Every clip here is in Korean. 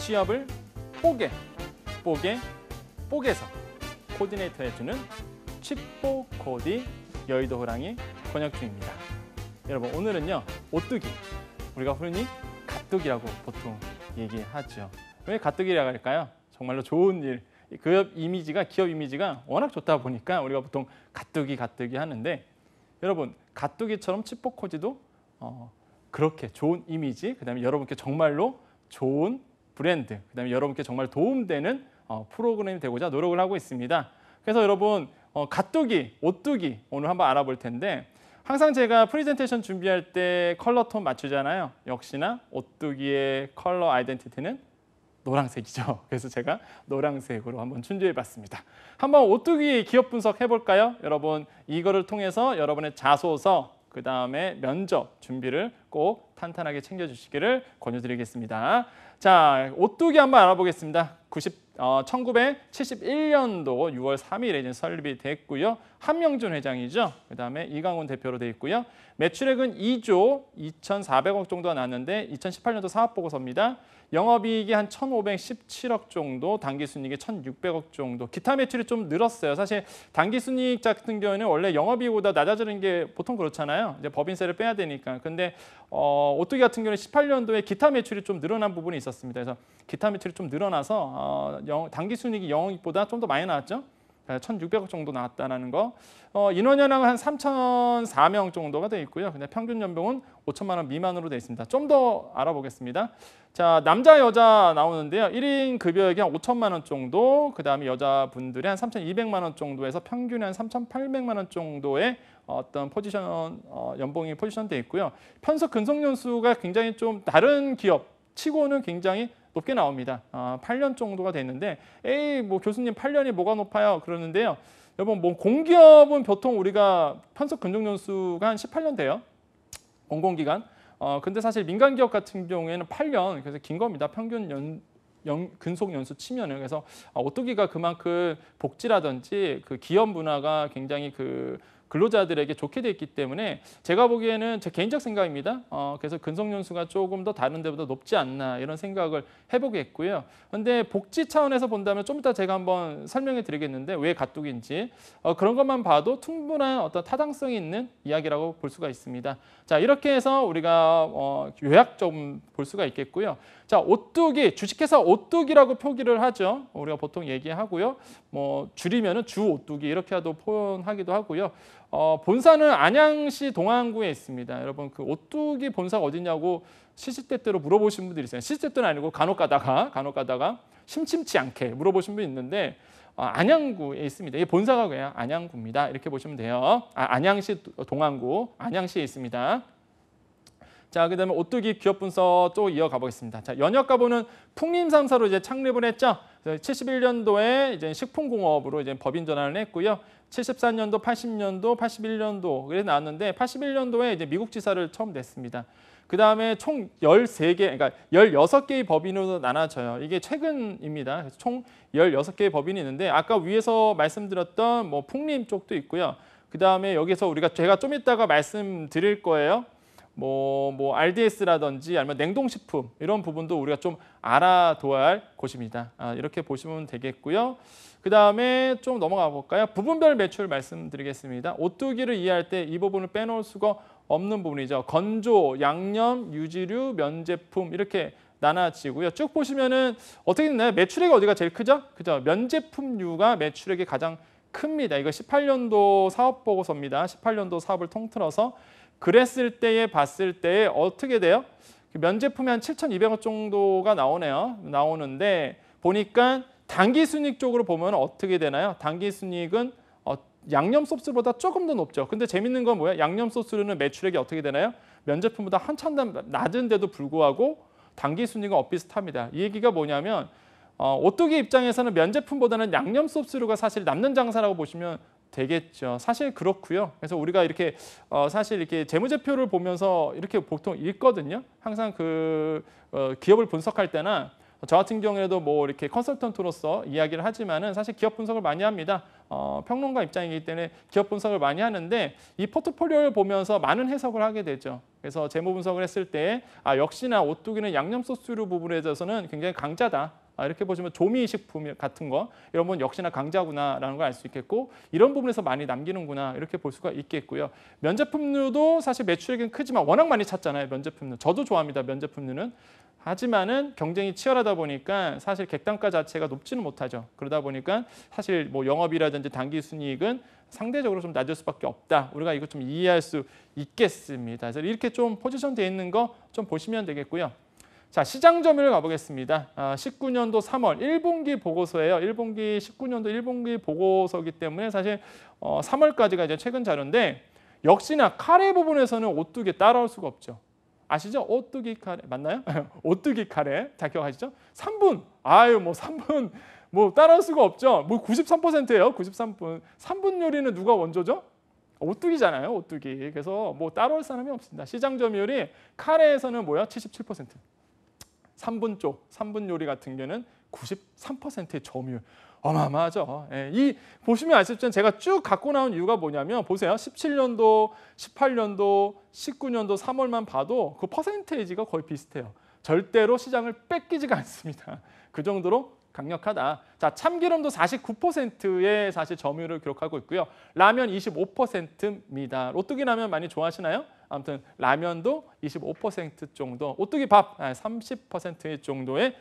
취업을 뽀개서 코디네이터 해주는 칩보 코디 여의도 호랑이 번역 중입니다. 여러분 오늘은요 오뚜기, 우리가 흔히 가뚜기라고 보통 얘기하죠. 왜 가뚜기라고 할까요? 정말로 좋은 일, 기업 이미지가 워낙 좋다 보니까 우리가 보통 가뚜기 하는데, 여러분 가뚜기처럼 칩보 코디도 그렇게 좋은 이미지, 그다음에 여러분께 정말로 좋은 브랜드, 그다음에 여러분께 정말 도움되는 프로그램이 되고자 노력을 하고 있습니다. 그래서 여러분 가뚜기, 오뚜기 오늘 한번 알아볼 텐데, 항상 제가 프레젠테이션 준비할 때 컬러 톤 맞추잖아요. 역시나 오뚜기의 컬러 아이덴티티는 노란색이죠. 그래서 제가 노란색으로 한번 준비해봤습니다. 한번 오뚜기 기업 분석 해볼까요? 여러분 이거를 통해서 여러분의 자소서, 그 다음에 면접 준비를 꼭 탄탄하게 챙겨주시기를 권유드리겠습니다. 자, 오뚜기 한번 알아보겠습니다. 1971년도 6월 3일에 설립이 됐고요. 한명준 회장이죠. 그 다음에 이강훈 대표로 돼 있고요. 매출액은 2조 2,400억 정도가 났는데 2018년도 사업보고서입니다. 영업이익이 한 1,517억 정도, 당기순이익이 1,600억 정도. 기타 매출이 좀 늘었어요. 사실 당기순이익 같은 경우에는 원래 영업이익보다 낮아지는 게 보통 그렇잖아요. 이제 법인세를 빼야 되니까. 근데 오뚜기 같은 경우는 18년도에 기타 매출이 좀 늘어난 부분이 있었습니다. 그래서 기타 매출이 좀 늘어나서 당기순이익이 영업이익보다 좀 더 많이 나왔죠. 1,600억 정도 나왔다는 거. 인원 연합은 한 3,004명 정도가 돼 있고요. 근데 평균 연봉은 5천만 원 미만으로 돼 있습니다. 좀 더 알아보겠습니다. 자, 남자 여자 나오는데요. 1인 급여액이 한 5천만 원 정도, 그다음에 여자분들이 한 3,200만 원 정도에서 평균 한 3,800만 원 정도의 어떤 포지션 연봉이 포지션돼 있고요. 편속 근속 연수가 굉장히 좀 다른 기업 치고는 굉장히 높게 나옵니다. 8년 정도가 됐는데, 에이 뭐 교수님 8년이 뭐가 높아요? 그러는데요. 여러분 뭐 공기업은 보통 우리가 편속 근속 연수가 한 18년 돼요. 공공기관. 근데 사실 민간 기업 같은 경우에는 8년, 그래서 긴 겁니다. 평균 근속 연수 치면은. 그래서 오뚜기가 그만큼 복지라든지 그 기업 문화가 굉장히 그 근로자들에게 좋게 돼 있기 때문에 제가 보기에는 제 개인적 생각입니다. 그래서 근속 연수가 조금 더 다른 데보다 높지 않나 이런 생각을 해보겠고요. 근데 복지 차원에서 본다면 좀 이따 제가 한번 설명해 드리겠는데 왜 가뚜기인지 그런 것만 봐도 충분한 어떤 타당성이 있는 이야기라고 볼 수가 있습니다. 자, 이렇게 해서 우리가 요약 좀 볼 수가 있겠고요. 자, 오뚜기, 주식회사 오뚜기라고 표기를 하죠. 우리가 보통 얘기하고요. 뭐 줄이면은 주 오뚜기 이렇게도 표현하기도 하고요. 본사는 안양시 동안구에 있습니다. 여러분 그 오뚜기 본사가 어디냐고 시시때때로 물어보신 분들이 있어요. 시시때때는 아니고 간혹 가다가 심심치 않게 물어보신 분이 있는데 안양구에 있습니다. 이 본사가 그냥 안양구입니다. 이렇게 보시면 돼요. 안양시 동안구, 안양시에 있습니다. 자, 그다음에 오뚜기 기업 분석 또 이어가 보겠습니다. 자, 연역가보는 풍림삼사로 이제 창립을 했죠. 71년도에 이제 식품공업으로 이제 법인 전환을 했고요. 74년도, 80년도, 81년도 그래 나왔는데 81년도에 이제 미국 지사를 처음 냈습니다. 그다음에 총 13개, 그러니까 16개의 법인으로 나눠져요. 이게 최근입니다. 그래서 총 16개의 법인이 있는데 아까 위에서 말씀드렸던 뭐 풍림 쪽도 있고요. 그다음에 여기서 제가 좀 이따가 말씀드릴 거예요. 뭐 RDS라든지 아니면 냉동식품 이런 부분도 우리가 좀 알아둬야 할 곳입니다. 이렇게 보시면 되겠고요. 그 다음에 좀 넘어가 볼까요? 부분별 매출 말씀드리겠습니다. 오뚜기를 이해할 때 이 부분을 빼놓을 수가 없는 부분이죠. 건조, 양념, 유지류, 면제품 이렇게 나눠지고요. 쭉 보시면은 어떻게 됐나요? 매출액이 어디가 제일 크죠? 그죠? 면제품류가 매출액이 가장 큽니다. 이거 18년도 사업 보고서입니다. 18년도 사업을 통틀어서 그랬을 때에 봤을 때 어떻게 돼요? 면제품이 한 7,200원 정도가 나오는데 보니까 당기순이익 쪽으로 보면 어떻게 되나요? 당기순이익은 양념 소스보다 조금 더 높죠. 근데 재밌는 건 뭐야? 양념 소스는 매출액이 어떻게 되나요? 면제품보다 한참 낮은데도 불구하고 당기순이익은 엇비슷합니다. 이 얘기가 뭐냐면 오뚜기 입장에서는 면제품보다는 양념 소스류가 사실 남는 장사라고 보시면 되겠죠. 사실 그렇고요. 그래서 우리가 이렇게 사실 이렇게 재무제표를 보면서 이렇게 보통 읽거든요. 항상 그 기업을 분석할 때나 저 같은 경우에도 뭐 이렇게 컨설턴트로서 이야기를 하지만은 사실 기업 분석을 많이 합니다. 평론가 입장이기 때문에 기업 분석을 많이 하는데 이 포트폴리오를 보면서 많은 해석을 하게 되죠. 그래서 재무 분석을 했을 때 역시나 오뚜기는 양념 소스류 부분에 대해서는 굉장히 강자다. 이렇게 보시면 조미식품 같은 거 이런 건 역시나 강자구나라는 걸 알 수 있겠고 이런 부분에서 많이 남기는구나 이렇게 볼 수가 있겠고요. 면제품류도 사실 매출액은 크지만 워낙 많이 찼잖아요. 면제품류. 저도 좋아합니다. 면제품류는. 하지만은 경쟁이 치열하다 보니까 사실 객단가 자체가 높지는 못하죠. 그러다 보니까 사실 뭐 영업이라든지 단기 순이익은 상대적으로 좀 낮을 수밖에 없다. 우리가 이거 좀 이해할 수 있겠습니다. 그래서 이렇게 좀 포지션되어 있는 거 좀 보시면 되겠고요. 자, 시장 점유율 가보겠습니다. 19년도 3월 1분기 보고서예요. 19년도 1분기 보고서이기 때문에 사실 3월까지가 이제 최근 자료인데 역시나 카레 부분에서는 오뚜기 따라올 수가 없죠. 아시죠? 오뚜기 카레 맞나요? 오뚜기 카레 다 기억하시죠? 3분. 뭐 3분 뭐 따라올 수가 없죠. 뭐 93%예요. 93분. 3분 요리는 누가 원조죠? 오뚜기잖아요. 오뚜기. 그래서 뭐 따라올 사람이 없습니다. 시장 점유율이 카레에서는 뭐야? 77%. 3분 요리 같은 경우는 93%의 점유율. 어마어마하죠. 이 보시면 아시겠지만 제가 쭉 갖고 나온 이유가 뭐냐면 보세요. 17년도, 18년도, 19년도 3월만 봐도 그 퍼센테이지가 거의 비슷해요. 절대로 시장을 뺏기지가 않습니다. 그 정도로 강력하다. 자, 참기름도 49%의 사실 점유율을 기록하고 있고요. 라면 25%입니다. 오뚜기 라면 많이 좋아하시나요? 아무튼 라면도 25% 정도, 오뚜기 밥 30% 정도의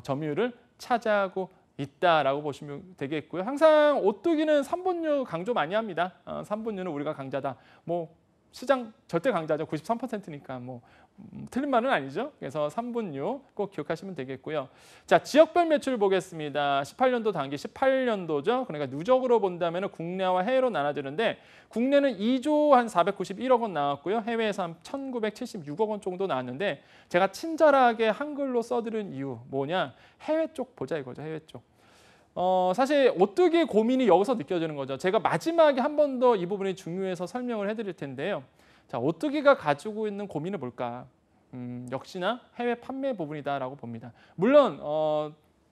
점유율을 차지하고 있다라고 보시면 되겠고요. 항상 오뚜기는 3분류 강조 많이 합니다. 3분류는 우리가 강자다. 뭐 시장 절대 강자죠. 93%니까 뭐 틀린 말은 아니죠. 그래서 3분류 꼭 기억하시면 되겠고요. 자, 지역별 매출 보겠습니다. 18년도 단기 18년도죠. 그러니까 누적으로 본다면 국내와 해외로 나눠지는데 국내는 2조 한 491억 원 나왔고요. 해외에서 한 1976억 원 정도 나왔는데 제가 친절하게 한글로 써드린 이유 뭐냐? 해외 쪽 보자 이거죠. 해외 쪽. 사실 오뚜기의 고민이 여기서 느껴지는 거죠. 제가 마지막에 한 번 더 이 부분이 중요해서 설명을 해드릴 텐데요. 자, 오뚜기가 가지고 있는 고민은 뭘까? 역시나 해외 판매 부분이다라고 봅니다. 물론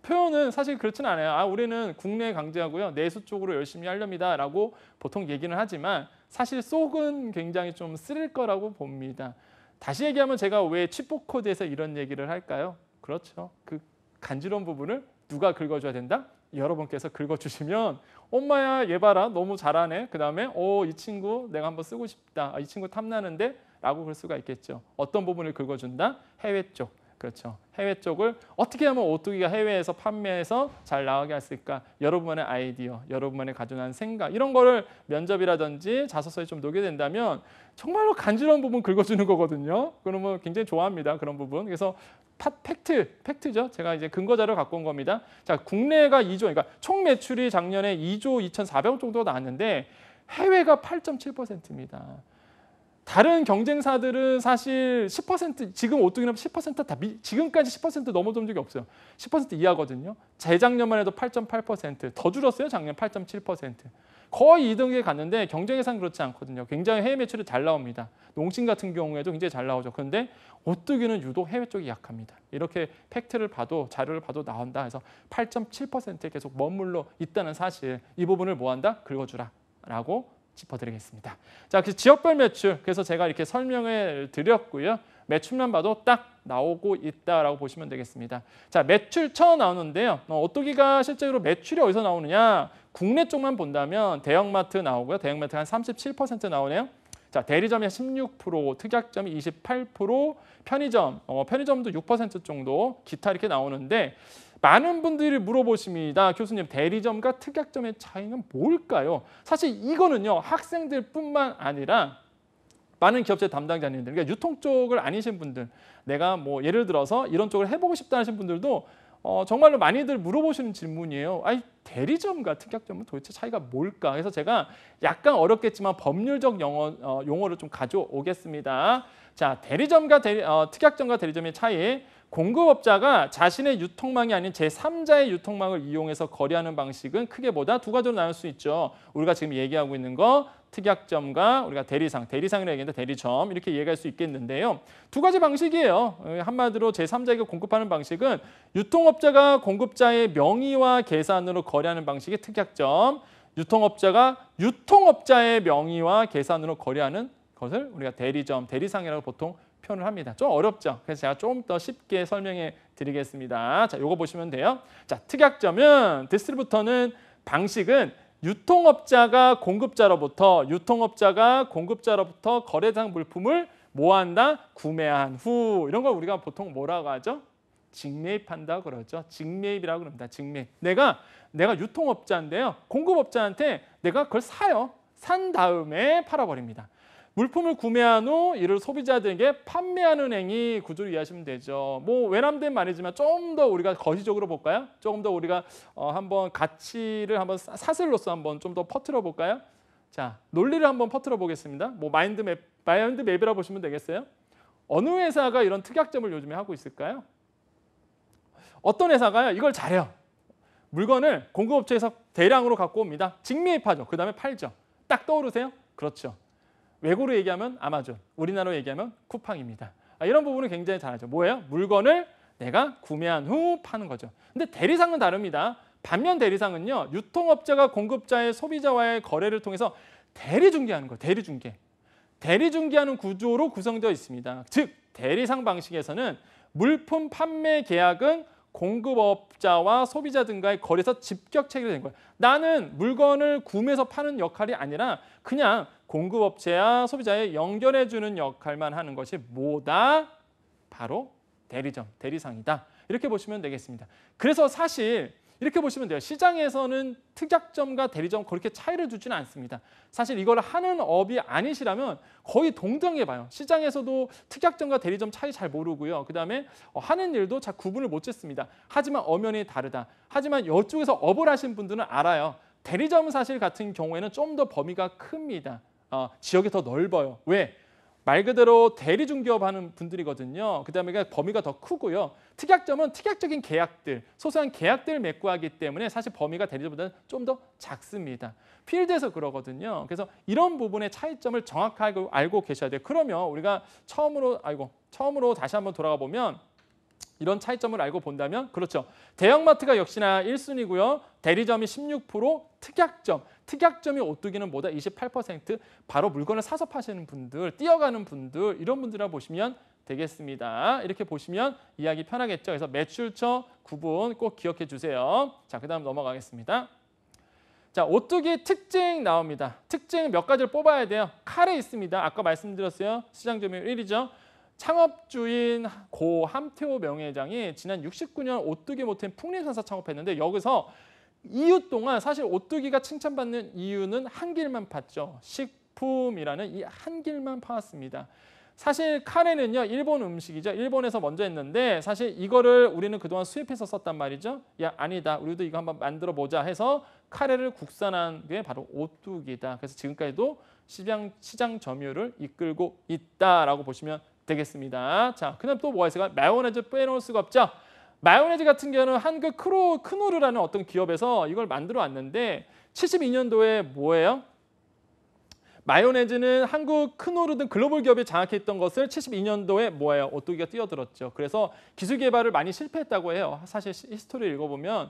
표현은 사실 그렇지는 않아요. 우리는 국내 강제하고요. 내수 쪽으로 열심히 하렵니다라고 보통 얘기는 하지만 사실 속은 굉장히 좀 쓰릴 거라고 봅니다. 다시 얘기하면 제가 왜 칩보코드에서 이런 얘기를 할까요? 그렇죠. 그 간지러운 부분을 누가 긁어줘야 된다? 여러분께서 긁어주시면 엄마야 얘 봐라 너무 잘하네. 그 다음에 이 친구 내가 한번 쓰고 싶다. 이 친구 탐나는데 라고 그럴 수가 있겠죠. 어떤 부분을 긁어준다? 해외 쪽. 그렇죠. 해외 쪽을 어떻게 하면 오뚜기가 해외에서 판매해서 잘 나가게 할 수 있을까? 여러분만의 아이디어, 여러분만의 가져난 생각 이런 거를 면접이라든지 자소서에 좀 녹게 된다면 정말로 간지러운 부분 긁어주는 거거든요. 그러면 굉장히 좋아합니다. 그런 부분. 그래서 팩트죠. 제가 이제 근거 자료 갖고 온 겁니다. 자, 국내가 2조, 그러니까 총 매출이 작년에 2조 2,400억 정도 나왔는데 해외가 8.7%입니다. 다른 경쟁사들은 사실 10% 지금 오뚜기는 10%다 지금까지 10% 넘어본 적이 없어요. 10% 이하거든요. 재작년만 해도 8.8%, 더 줄었어요. 작년 8.7%. 거의 2등에 갔는데 경쟁에선 그렇지 않거든요. 굉장히 해외 매출이 잘 나옵니다. 농심 같은 경우에도 굉장히 잘 나오죠. 그런데 오뚜기는 유독 해외 쪽이 약합니다. 이렇게 팩트를 봐도 자료를 봐도 나온다 해서 8.7%에 계속 머물러 있다는 사실 이 부분을 뭐한다? 긁어주라라고 짚어드리겠습니다. 자, 그 지역별 매출 그래서 제가 이렇게 설명을 드렸고요. 매출만 봐도 딱 나오고 있다라고 보시면 되겠습니다. 자, 매출 쳐 나오는데요. 오뚜기가 실제로 매출이 어디서 나오느냐? 국내 쪽만 본다면 대형마트 나오고요. 대형마트가 한 37% 나오네요. 자, 대리점이 16%, 특약점이 28%, 편의점도 6% 정도, 기타 이렇게 나오는데 많은 분들이 물어보십니다. 교수님, 대리점과 특약점의 차이는 뭘까요? 사실 이거는요. 학생들뿐만 아니라 많은 기업체 담당자님들, 그러니까 유통 쪽을 아니신 분들, 내가 뭐 예를 들어서 이런 쪽을 해보고 싶다 하신 분들도 정말로 많이들 물어보시는 질문이에요. 대리점과 특약점은 도대체 차이가 뭘까? 그래서 제가 약간 어렵겠지만 법률적 용어를 좀 가져오겠습니다. 자, 대리점과 특약점과 대리점의 차이. 공급업자가 자신의 유통망이 아닌 제3자의 유통망을 이용해서 거래하는 방식은 크게 보다 두 가지로 나눌 수 있죠. 우리가 지금 얘기하고 있는 거 특약점과 우리가 대리상이라고 얘기했는데 대리점 이렇게 이해할 수 있겠는데요. 두 가지 방식이에요. 한마디로 제3자에게 공급하는 방식은 유통업자가 공급자의 명의와 계산으로 거래하는 방식이 특약점, 유통업자가 유통업자의 명의와 계산으로 거래하는 것을 우리가 대리점, 대리상이라고 보통 표현을 합니다. 좀 어렵죠? 그래서 제가 좀 더 쉽게 설명해 드리겠습니다. 자, 요거 보시면 돼요. 자, 특약점은 디스트리뷰터는 방식은 유통업자가 공급자로부터 거래 대상 물품을 뭐 한다? 구매한 후. 이런 걸 우리가 보통 뭐라고 하죠? 직매입한다고 그러죠. 직매입이라고 그럽니다. 직매입. 내가 유통업자인데요. 공급업자한테 내가 그걸 사요. 산 다음에 팔아버립니다. 물품을 구매한 후 이를 소비자들에게 판매하는 행위 구조를 이해하시면 되죠. 뭐 외람된 말이지만 좀 더 우리가 거시적으로 볼까요? 조금 더 우리가 한번 가치를 한번 사슬로서 한번 좀 더 퍼뜨려 볼까요? 자, 논리를 한번 퍼뜨려 보겠습니다. 뭐 마인드맵이라고 보시면 되겠어요. 어느 회사가 이런 특약점을 요즘에 하고 있을까요? 어떤 회사가요? 이걸 잘해요. 물건을 공급업체에서 대량으로 갖고 옵니다. 직매입하죠. 그 다음에 팔죠. 딱 떠오르세요? 그렇죠. 외국으로 얘기하면 아마존, 우리나라로 얘기하면 쿠팡입니다. 이런 부분을 굉장히 잘하죠. 뭐예요? 물건을 내가 구매한 후 파는 거죠. 근데 대리상은 다릅니다. 반면 대리상은요, 유통업자가 공급자의 소비자와의 거래를 통해서 대리중개하는 거예요. 대리중개. 대리중개하는 구조로 구성되어 있습니다. 즉, 대리상 방식에서는 물품 판매 계약은 공급업자와 소비자 등과의 거래에서 직접 체결된 거예요. 나는 물건을 구매해서 파는 역할이 아니라 그냥 공급업체와 소비자에 연결해주는 역할만 하는 것이 뭐다? 바로 대리점, 대리상이다. 이렇게 보시면 되겠습니다. 그래서 사실 이렇게 보시면 돼요. 시장에서는 특약점과 대리점 그렇게 차이를 두지는 않습니다. 사실 이걸 하는 업이 아니시라면 거의 동등해 봐요. 시장에서도 특약점과 대리점 차이 잘 모르고요. 그다음에 하는 일도 잘 구분을 못 짓습니다. 하지만 엄연히 다르다. 하지만 이쪽에서 업을 하신 분들은 알아요. 대리점 사실 같은 경우에는 좀 더 범위가 큽니다. 지역이 더 넓어요. 왜? 말 그대로 대리중개업 하는 분들이거든요. 그다음에 범위가 더 크고요. 특약점은 특약적인 계약들, 소소한 계약들을 맺고 하기 때문에 사실 범위가 대리점보다는 좀 더 작습니다. 필드에서 그러거든요. 그래서 이런 부분의 차이점을 정확하게 알고 계셔야 돼요. 그러면 우리가 처음으로 다시 한번 돌아가 보면 이런 차이점을 알고 본다면 그렇죠. 대형마트가 역시나 1순위고요. 대리점이 16%, 특약점이 오뚜기는 뭐다? 28%. 바로 물건을 사서 파시는 분들, 뛰어가는 분들, 이런 분들이라 보시면 되겠습니다. 이렇게 보시면 이해하기 편하겠죠. 그래서 매출처 구분 꼭 기억해 주세요. 자, 그다음 넘어가겠습니다. 자, 오뚜기 특징 나옵니다. 특징 몇 가지를 뽑아야 돼요. 칼에 있습니다. 아까 말씀드렸어요. 시장 점유율 1위죠. 창업주인 고 함태호 명예회장이 지난 69년 오뚜기 모템 풍림산사 창업했는데 여기서 2주 동안 사실 오뚜기가 칭찬받는 이유는 한 길만 팠죠. 식품이라는 이 한 길만 파왔습니다. 사실 카레는요, 일본 음식이죠. 일본에서 먼저 했는데 사실 이거를 우리는 그동안 수입해서 썼단 말이죠. 야, 아니다. 우리도 이거 한번 만들어 보자 해서 카레를 국산한 게 바로 오뚜기다. 그래서 지금까지도 시장 점유율을 이끌고 있다라고 보시면 되겠습니다. 자, 그다음 또 뭐가 있을까요? 마요네즈 빼놓을 수가 없죠. 마요네즈 같은 경우는 한국 크노르라는 어떤 기업에서 이걸 만들어 왔는데 72년도에 뭐예요? 마요네즈는 한국 크노르 등 글로벌 기업이 장악했던 것을 72년도에 뭐예요? 오뚜기가 뛰어들었죠. 그래서 기술 개발을 많이 실패했다고 해요. 사실 히스토리를 읽어보면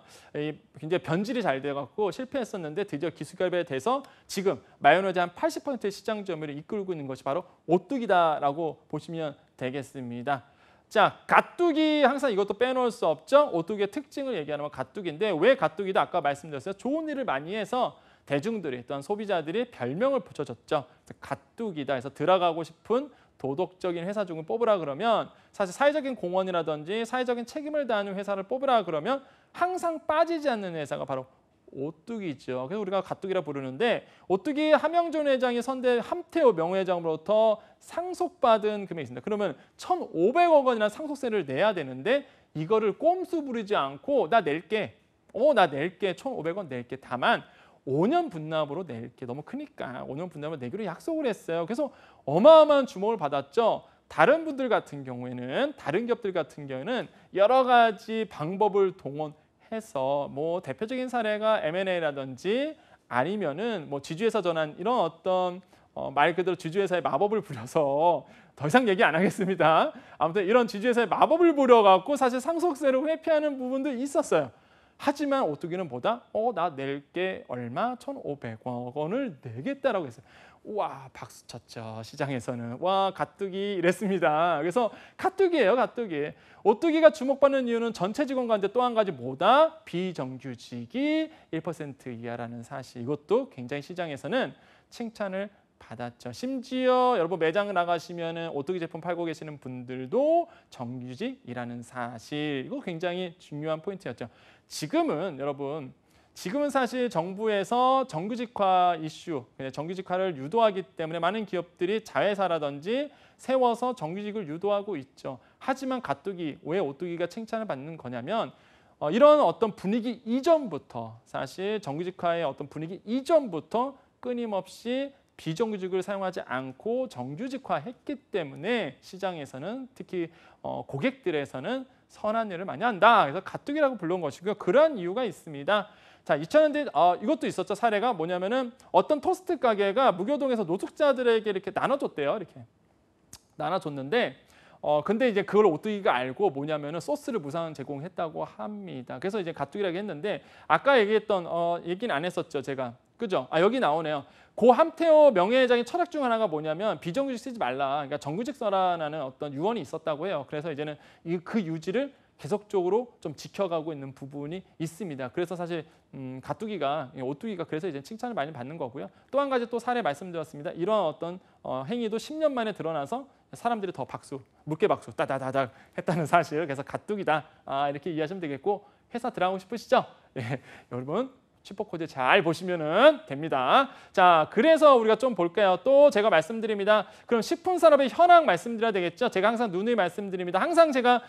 굉장히 변질이 잘 돼갖고 실패했었는데 드디어 기술 개발이 돼서 지금 마요네즈 한 80%의 시장 점유율을 이끌고 있는 것이 바로 오뚜기다라고 보시면 되겠습니다. 자, 가뚜기 항상 이것도 빼놓을 수 없죠. 오뚜기의 특징을 얘기하면 가뚜기인데 왜 가뚜기다? 아까 말씀드렸어요. 좋은 일을 많이 해서 대중들이 또한 소비자들이 별명을 붙여줬죠. 가뚜기다 해서 들어가고 싶은 도덕적인 회사 중을 뽑으라 그러면 사실 사회적인 공헌이라든지 사회적인 책임을 다하는 회사를 뽑으라 그러면 항상 빠지지 않는 회사가 바로 오뚜기죠. 그래서 우리가 가뚜기라 부르는데 오뚜기 함영준 회장이 선대 함태호 명예회장으로부터 상속받은 금액이 있습니다. 그러면 1,500억 원이나 상속세를 내야 되는데 이거를 꼼수 부리지 않고 나 낼게. 나 낼게. 1,500원 낼게. 다만 5년 분납으로 낼게. 너무 크니까 5년 분납으로 내기로 약속을 했어요. 그래서 어마어마한 주목을 받았죠. 다른 분들 같은 경우에는 다른 기업들 같은 경우에는 여러 가지 방법을 동원해서 뭐 대표적인 사례가 M&A라든지 아니면은 뭐 지주회사 전환 이런 어떤 말 그대로 지주회사의 마법을 부려서 더 이상 얘기 안 하겠습니다. 아무튼 이런 지주회사의 마법을 부려갖고 사실 상속세를 회피하는 부분도 있었어요. 하지만 오뚜기는 보다 나 낼게 얼마? 1,500원을 내겠다라고 했어요. 우와 박수 쳤죠. 시장에서는. 와 가뜩이 이랬습니다. 그래서 가뜩이에요. 가뜩이. 오뚜기가 주목받는 이유는 전체 직원 가운데 또 한 가지 뭐다? 비정규직이 1% 이하라는 사실. 이것도 굉장히 시장에서는 칭찬을 받았죠. 심지어 여러분 매장을 나가시면은 오뚜기 제품 팔고 계시는 분들도 정규직이라는 사실. 이거 굉장히 중요한 포인트였죠. 지금은 여러분 지금은 사실 정부에서 정규직화 이슈, 정규직화를 유도하기 때문에 많은 기업들이 자회사라든지 세워서 정규직을 유도하고 있죠. 하지만 가뚜기, 왜 오뚜기가 칭찬을 받는 거냐면 이런 어떤 분위기 이전부터 사실 정규직화의 어떤 분위기 이전부터 끊임없이 비정규직을 사용하지 않고 정규직화했기 때문에 시장에서는 특히 고객들에서는 선한 일을 많이 한다. 그래서 가뚜기라고 불러온 것이고요. 그러한 이유가 있습니다. 자, 2000년대 이것도 있었죠. 사례가 뭐냐면은 어떤 토스트 가게가 무교동에서 노숙자들에게 이렇게 나눠줬대요. 이렇게 나눠줬는데 근데 이제 그걸 오뚜기가 알고 뭐냐면은 소스를 무상 제공했다고 합니다. 그래서 이제 가뚜기라고 했는데 아까 얘기했던 얘기는 안 했었죠. 제가. 그죠? 여기 나오네요. 고 함태호 명예회장의 철학 중 하나가 뭐냐면 비정규직 쓰지 말라. 그러니까 정규직 써라라는 어떤 유언이 있었다고 해요. 그래서 이제는 그 유지를 계속적으로 좀 지켜가고 있는 부분이 있습니다. 그래서 사실 가뚜기가 오뚜기가 그래서 이제 칭찬을 많이 받는 거고요. 또 한 가지 또 사례 말씀드렸습니다. 이런 어떤 행위도 10년 만에 드러나서 사람들이 더 박수, 물개 박수 따다다닥 했다는 사실. 그래서 가뚜기다 이렇게 이해하시면 되겠고 회사 들어가고 싶으시죠? 예, 여러분. 슈퍼코드 잘 보시면 됩니다. 자, 그래서 우리가 좀 볼게요. 또 제가 말씀드립니다. 그럼 식품산업의 현황 말씀드려야 되겠죠? 제가 항상 누누이 말씀드립니다. 항상 제가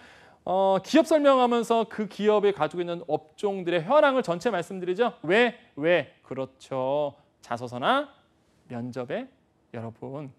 기업 설명하면서 그 기업이 가지고 있는 업종들의 현황을 전체 말씀드리죠. 왜? 그렇죠. 자소서나 면접에 여러분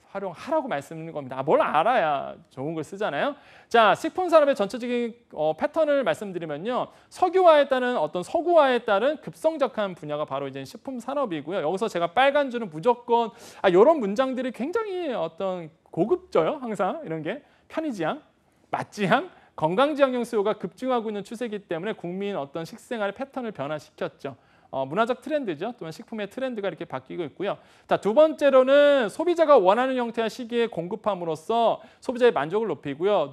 활용하라고 말씀드리는 겁니다. 뭘 알아야 좋은 걸 쓰잖아요. 자, 식품산업의 전체적인 패턴을 말씀드리면요. 석유화에 따른 어떤 서구화에 따른 급성장한 분야가 바로 이제 식품산업이고요. 여기서 제가 빨간 줄은 무조건 이런 문장들이 굉장히 어떤 고급져요. 항상 이런 게 편의지향, 맛지향, 건강지향용 수요가 급증하고 있는 추세이기 때문에 국민 어떤 식생활의 패턴을 변화시켰죠. 문화적 트렌드죠. 또는 식품의 트렌드가 이렇게 바뀌고 있고요. 자, 두 번째로는 소비자가 원하는 형태와 시기에 공급함으로써 소비자의 만족을 높이고요.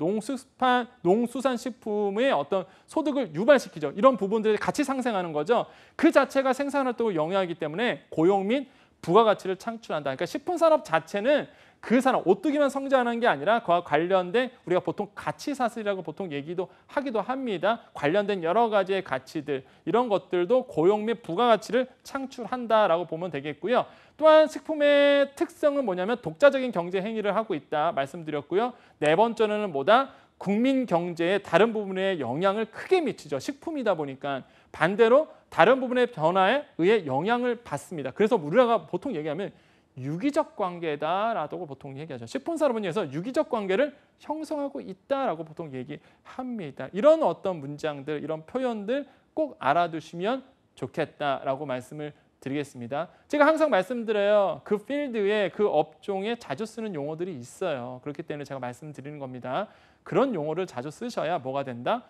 농수산식품의 어떤 소득을 유발시키죠. 이런 부분들이 같이 상생하는 거죠. 그 자체가 생산활동을 영위하기 때문에 고용 및 부가가치를 창출한다. 그러니까 식품산업 자체는 그 산업, 오뚜기만 성장하는 게 아니라 그와 관련된 우리가 보통 가치사슬이라고 보통 얘기도 하기도 합니다. 관련된 여러 가지의 가치들, 이런 것들도 고용 및 부가가치를 창출한다라고 보면 되겠고요. 또한 식품의 특성은 뭐냐면 독자적인 경제 행위를 하고 있다 말씀드렸고요. 네 번째는 뭐다? 국민 경제의 다른 부분에 영향을 크게 미치죠. 식품이다 보니까 반대로 다른 부분의 변화에 의해 영향을 받습니다. 그래서 우리가 보통 얘기하면 유기적 관계다라고 보통 얘기하죠. 식품산업은에서 유기적 관계를 형성하고 있다라고 보통 얘기합니다. 이런 어떤 문장들, 이런 표현들 꼭 알아두시면 좋겠다라고 말씀을 드리겠습니다. 제가 항상 말씀드려요. 그 필드에 그 업종에 자주 쓰는 용어들이 있어요. 그렇기 때문에 제가 말씀드리는 겁니다. 그런 용어를 자주 쓰셔야 뭐가 된다?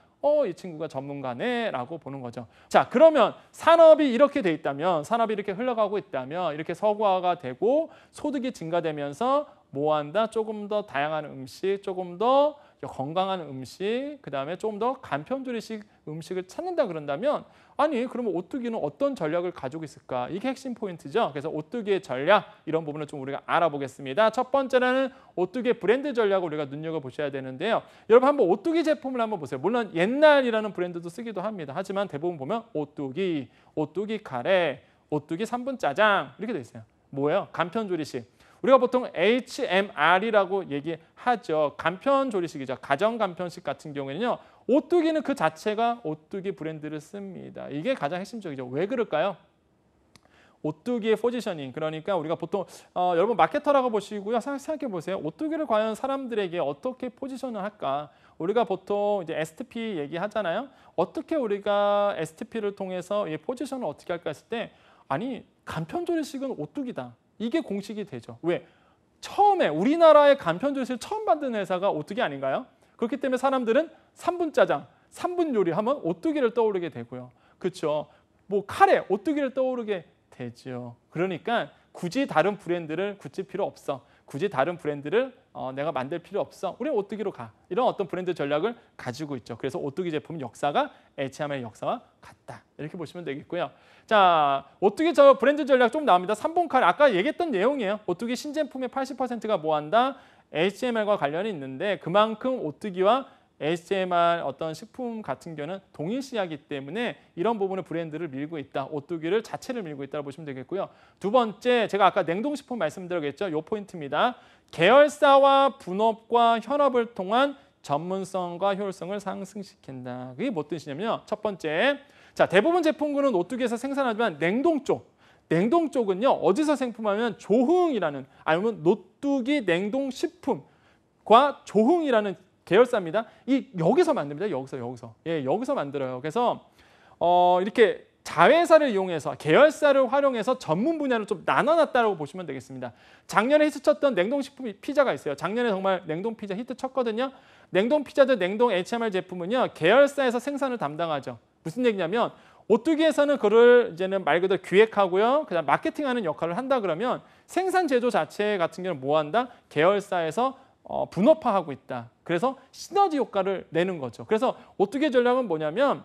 이 친구가 전문가네 라고 보는 거죠. 자, 그러면 산업이 이렇게 돼 있다면, 산업이 이렇게 흘러가고 있다면, 이렇게 서구화가 되고 소득이 증가되면서 뭐 한다? 조금 더 다양한 음식, 조금 더 건강한 음식, 그다음에 조금 더 간편조리식 음식을 찾는다 그런다면 아니 그러면 오뚜기는 어떤 전략을 가지고 있을까? 이게 핵심 포인트죠. 그래서 오뚜기의 전략 이런 부분을 좀 우리가 알아보겠습니다. 첫 번째는 오뚜기의 브랜드 전략을 우리가 눈여겨보셔야 되는데요. 여러분 한번 오뚜기 제품을 한번 보세요. 물론 옛날이라는 브랜드도 쓰기도 합니다. 하지만 대부분 보면 오뚜기, 오뚜기 카레, 오뚜기 3분 짜장 이렇게 돼 있어요. 뭐예요? 간편조리식. 우리가 보통 HMR이라고 얘기하죠. 간편조리식이죠. 가정간편식 같은 경우에는요. 오뚜기는 그 자체가 오뚜기 브랜드를 씁니다. 이게 가장 핵심적이죠. 왜 그럴까요? 오뚜기의 포지셔닝, 그러니까 우리가 보통 여러분 마케터라고 보시고요. 생각해 보세요. 오뚜기를 과연 사람들에게 어떻게 포지션을 할까? 우리가 보통 이제 STP 얘기하잖아요. 어떻게 우리가 STP를 통해서 이 포지션을 어떻게 할까 했을 때 아니 간편조리식은 오뚜기다. 이게 공식이 되죠. 왜? 처음에 우리나라의 간편조리식을 처음 만든 회사가 오뚜기 아닌가요? 그렇기 때문에 사람들은 3분 짜장, 3분 요리하면 오뚜기를 떠오르게 되고요. 그렇죠? 뭐 카레, 오뚜기를 떠오르게 되죠. 그러니까 굳이 다른 브랜드를 굳힐 필요 없어. 굳이 다른 브랜드를 내가 만들 필요 없어. 우리 오뚜기로 가. 이런 어떤 브랜드 전략을 가지고 있죠. 그래서 오뚜기 제품 역사가 HMR의 역사와 같다. 이렇게 보시면 되겠고요. 자, 오뚜기 저 브랜드 전략 좀 나옵니다. 3번 카레 아까 얘기했던 내용이에요. 오뚜기 신제품의 80%가 뭐한다? HMR과 관련이 있는데 그만큼 오뚜기와 HMR 어떤 식품 같은 경우는 동일시하기 때문에 이런 부분을 브랜드를 밀고 있다. 오뚜기를 자체를 밀고 있다고 보시면 되겠고요. 두 번째, 제가 아까 냉동식품 말씀드렸겠죠. 이 포인트입니다. 계열사와 분업과 현업을 통한 전문성과 효율성을 상승시킨다. 그게 뭐 뜻이냐면요. 첫 번째, 자 대부분 제품군은 오뚜기에서 생산하지만 냉동 쪽은요. 어디서 생품하면 조흥이라는 아니면 노뚜기 냉동식품과 조흥이라는 계열사입니다. 여기서 만듭니다. 여기서. 예, 여기서 만들어요. 그래서 이렇게 자회사를 이용해서 계열사를 활용해서 전문 분야를 좀 나눠놨다고 보시면 되겠습니다. 작년에 히트쳤던 냉동식품 피자가 있어요. 작년에 정말 냉동 피자 히트쳤거든요. 냉동 피자들 냉동 HMR 제품은요. 계열사에서 생산을 담당하죠. 무슨 얘기냐면 오뚜기에서는 그를 이제는 말 그대로 기획하고요. 그다음 마케팅하는 역할을 한다 그러면 생산 제조 자체 같은 경우는 뭐 한다? 계열사에서 분업화하고 있다. 그래서 시너지 효과를 내는 거죠. 그래서 오뚜기 전략은 뭐냐면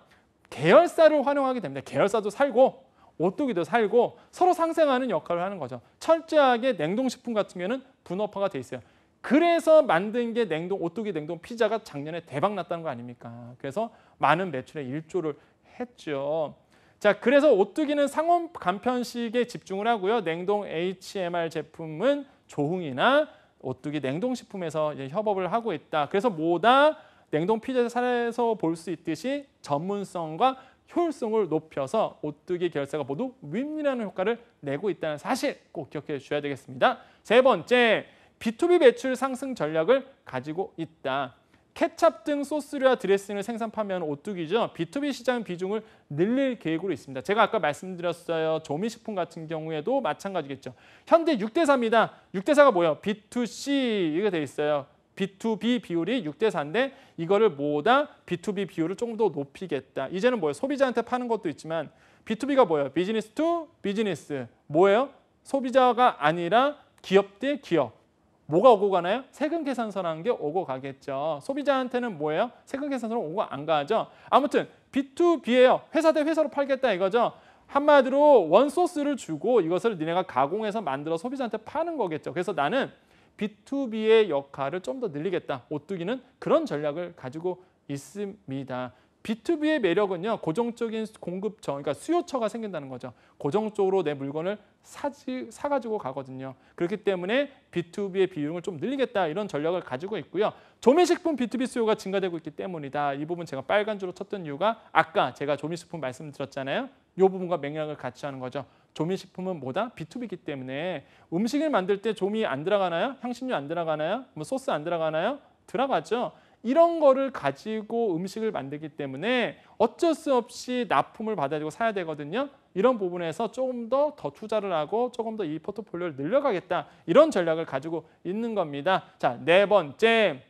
계열사를 활용하게 됩니다. 계열사도 살고 오뚜기도 살고 서로 상생하는 역할을 하는 거죠. 철저하게 냉동식품 같은 경우는 분업화가 돼 있어요. 그래서 만든 게 오뚜기 냉동 피자가 작년에 대박 났다는 거 아닙니까? 그래서 많은 매출에 일조를 했죠. 자, 그래서 오뚜기는 상온 간편식에 집중을 하고요. 냉동 HMR 제품은 조흥이나 오뚜기 냉동식품에서 이제 협업을 하고 있다. 그래서 뭐다? 냉동 피자에서 볼 수 있듯이 전문성과 효율성을 높여서 오뚜기 계열사가 모두 윈윈하는 효과를 내고 있다는 사실 꼭 기억해 주셔야 되겠습니다. 세 번째, B2B 매출 상승 전략을 가지고 있다. 케찹 등 소스류와 드레싱을 생산 판매하는 오뚜기죠. B2B 시장 비중을 늘릴 계획으로 있습니다. 제가 아까 말씀드렸어요. 조미식품 같은 경우에도 마찬가지겠죠. 현재 6대4입니다. 6대4가 뭐예요? B2C 이게 돼 있어요. B2B 비율이 6대4인데 이거를 뭐다? B2B 비율을 조금 더 높이겠다. 이제는 뭐예요? 소비자한테 파는 것도 있지만 B2B가 뭐예요? 비즈니스 투 비즈니스. 뭐예요? 소비자가 아니라 기업 대 기업. 뭐가 오고 가나요? 세금 계산서라는 게 오고 가겠죠. 소비자한테는 뭐예요? 세금 계산서는 오고 안 가죠. 아무튼 B2B예요. 회사 대 회사로 팔겠다 이거죠. 한마디로 원소스를 주고 이것을 니네가 가공해서 만들어 소비자한테 파는 거겠죠. 그래서 나는 B2B의 역할을 좀 더 늘리겠다. 오뚜기는 그런 전략을 가지고 있습니다. B2B의 매력은요. 고정적인 공급처, 그러니까 수요처가 생긴다는 거죠. 고정적으로 내 물건을 사가지고 가거든요. 그렇기 때문에 B2B의 비율을 좀 늘리겠다 이런 전략을 가지고 있고요. 조미식품 B2B 수요가 증가되고 있기 때문이다. 이 부분 제가 빨간 줄로 쳤던 이유가 아까 제가 조미식품 말씀드렸잖아요. 이 부분과 맥락을 같이 하는 거죠. 조미식품은 뭐다? B2B이기 때문에 음식을 만들 때 조미 안 들어가나요? 향신료 안 들어가나요? 뭐 소스 안 들어가나요? 들어가죠. 이런 거를 가지고 음식을 만들기 때문에 어쩔 수 없이 납품을 받아들이고 사야 되거든요. 이런 부분에서 조금 더 투자를 하고 조금 더 이 포트폴리오를 늘려가겠다. 이런 전략을 가지고 있는 겁니다. 자, 네 번째,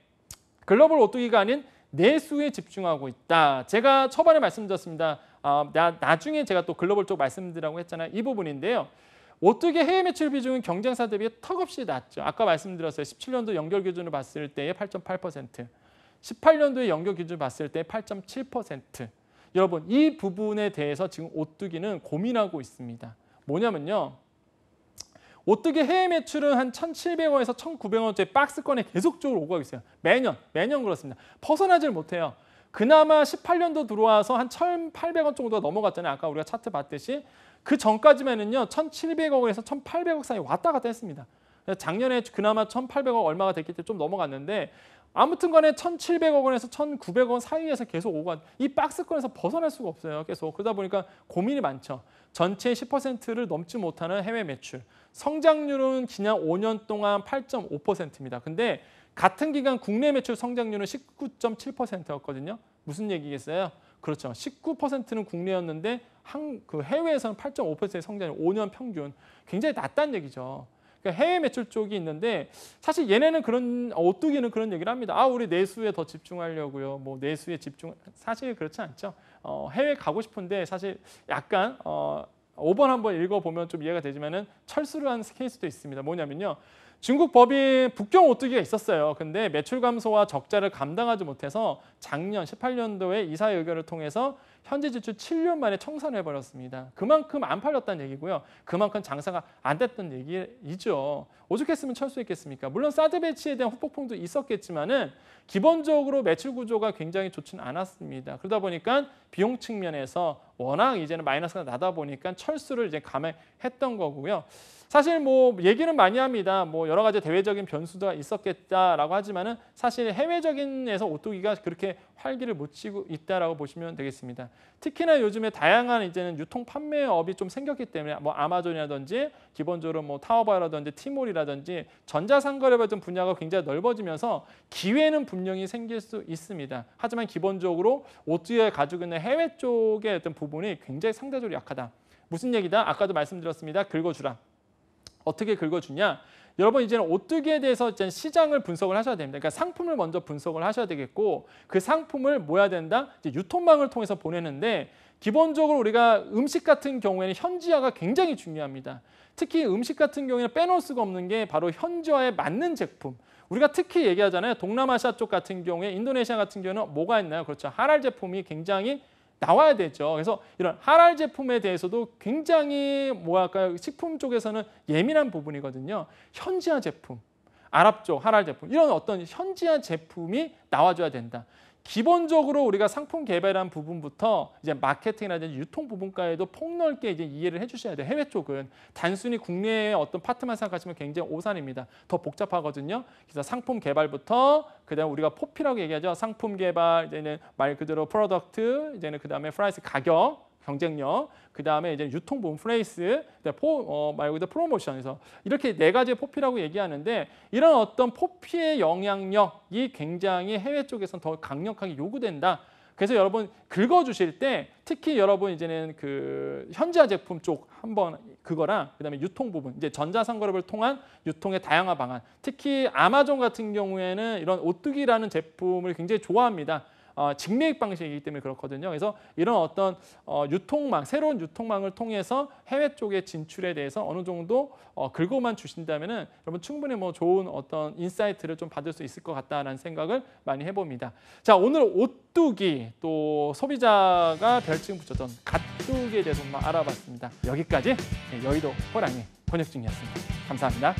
글로벌 오뚜기가 아닌 내수에 집중하고 있다. 제가 초반에 말씀드렸습니다. 나중에 제가 또 글로벌 쪽 말씀드리라고 했잖아요. 이 부분인데요. 오뚜기 해외 매출 비중은 경쟁사 대비 턱없이 낮죠. 아까 말씀드렸어요. 17년도 연결 기준으로 봤을 때의 8.8%. 18년도에 연결 기준 봤을 때 8.7%. 여러분 이 부분에 대해서 지금 오뚜기는 고민하고 있습니다. 뭐냐면요. 오뚜기 해외 매출은 한 1,700원에서 1,900원짜리 박스권에 계속적으로 오고 있어요. 매년 그렇습니다. 벗어나질 못해요. 그나마 18년도 들어와서 한 1,800원 정도가 넘어갔잖아요. 아까 우리가 차트 봤듯이. 그 전까지만은요. 1,700억에서 1,800억 사이 왔다 갔다 했습니다. 작년에 그나마 1,800억 얼마가 됐기 때문에 좀 넘어갔는데 아무튼 간에 1,700억 원에서 1,900억 원 사이에서 계속 오고 이 박스권에서 벗어날 수가 없어요. 계속. 그러다 보니까 고민이 많죠. 전체의 10%를 넘지 못하는 해외 매출. 성장률은 지난 5년 동안 8.5%입니다. 근데 같은 기간 국내 매출 성장률은 19.7%였거든요. 무슨 얘기겠어요? 그렇죠. 19%는 국내였는데 그 해외에서는 8.5%의 성장률, 5년 평균. 굉장히 낮다는 얘기죠. 그러니까 해외 매출 쪽이 있는데 사실 얘네는 오뚜기는 그런 얘기를 합니다. 우리 내수에 더 집중하려고요. 뭐 내수에 집중. 사실 그렇지 않죠. 해외 가고 싶은데 사실 약간 5번 한번 읽어보면 좀 이해가 되지만은 철수를 한 케이스도 있습니다. 뭐냐면요. 중국 법인 북경 오뚜기가 있었어요. 근데 매출 감소와 적자를 감당하지 못해서 작년 18년도에 이사회 의결을 통해서 현재 지출 7년 만에 청산을 해버렸습니다. 그만큼 안 팔렸다는 얘기고요. 그만큼 장사가 안 됐던 얘기이죠. 오죽했으면 철수했겠습니까? 물론 사드 배치에 대한 후폭풍도 있었겠지만은 기본적으로 매출 구조가 굉장히 좋지는 않았습니다. 그러다 보니까 비용 측면에서 워낙 이제는 마이너스가 나다 보니까 철수를 이제 감행했던 거고요. 사실 뭐 얘기는 많이 합니다. 뭐 여러 가지 대외적인 변수가 있었겠다라고 하지만은 사실 해외적인에서 오뚜기가 그렇게 활기를 못 치고 있다라고 보시면 되겠습니다. 특히나 요즘에 다양한 이제는 유통 판매업이 좀 생겼기 때문에 뭐 아마존이라든지 기본적으로 뭐 타오바오라든지 티몰이라든지 전자상거래 같은 분야가 굉장히 넓어지면서 기회는 분명히 생길 수 있습니다. 하지만 기본적으로 오뚜기가 가지고 있는 해외 쪽의 어떤 부분이 굉장히 상대적으로 약하다. 무슨 얘기다? 아까도 말씀드렸습니다. 긁어주라. 어떻게 긁어주냐? 여러분 이제는 오뚜기에 대해서 이제 시장을 분석을 하셔야 됩니다. 그러니까 상품을 먼저 분석을 하셔야 되겠고 그 상품을 뭐 해야 된다? 이제 유통망을 통해서 보내는데 기본적으로 우리가 음식 같은 경우에는 현지화가 굉장히 중요합니다. 특히 음식 같은 경우에는 빼놓을 수가 없는 게 바로 현지화에 맞는 제품. 우리가 특히 얘기하잖아요. 동남아시아 쪽 같은 경우에 인도네시아 같은 경우는 뭐가 있나요? 그렇죠. 할랄 제품이 굉장히 나와야 되죠. 그래서 이런 할랄 제품에 대해서도 굉장히 뭐랄까요? 식품 쪽에서는 예민한 부분이거든요. 현지화 제품, 아랍 쪽 할랄 제품 이런 어떤 현지화 제품이 나와줘야 된다. 기본적으로 우리가 상품 개발한 부분부터 이제 마케팅이라든지 유통 부분까지도 폭넓게 이제 이해를 해주셔야 돼요. 해외 쪽은 단순히 국내의 어떤 파트만 생각하시면 굉장히 오산입니다. 더 복잡하거든요. 그래서 상품 개발부터 그다음 우리가 포피라고 얘기하죠. 상품 개발 이제는 말 그대로 프로덕트 이제는 그다음에 프라이스 가격. 경쟁력, 그 다음에 이제 유통부분 프레이스, 말 그대로 프로모션에서 이렇게 4가지의 포피라고 얘기하는데 이런 어떤 포피의 영향력이 굉장히 해외 쪽에서는 더 강력하게 요구된다. 그래서 여러분 긁어주실 때 특히 여러분 이제는 그 현지화 제품 쪽 한번 그거랑 그다음에 유통 부분 이제 전자상거래를 통한 유통의 다양한 방안. 특히 아마존 같은 경우에는 이런 오뚜기라는 제품을 굉장히 좋아합니다. 직매입 방식이기 때문에 그렇거든요. 그래서 이런 어떤 유통망, 새로운 유통망을 통해서 해외 쪽의 진출에 대해서 어느 정도 긁어만 주신다면은 여러분 충분히 뭐 좋은 어떤 인사이트를 좀 받을 수 있을 것 같다라는 생각을 많이 해봅니다. 자, 오늘 오뚜기 또 소비자가 별칭 붙였던 갓뚜기에 대해서 한번 알아봤습니다. 여기까지 여의도 호랑이 권혁중이었습니다. 감사합니다.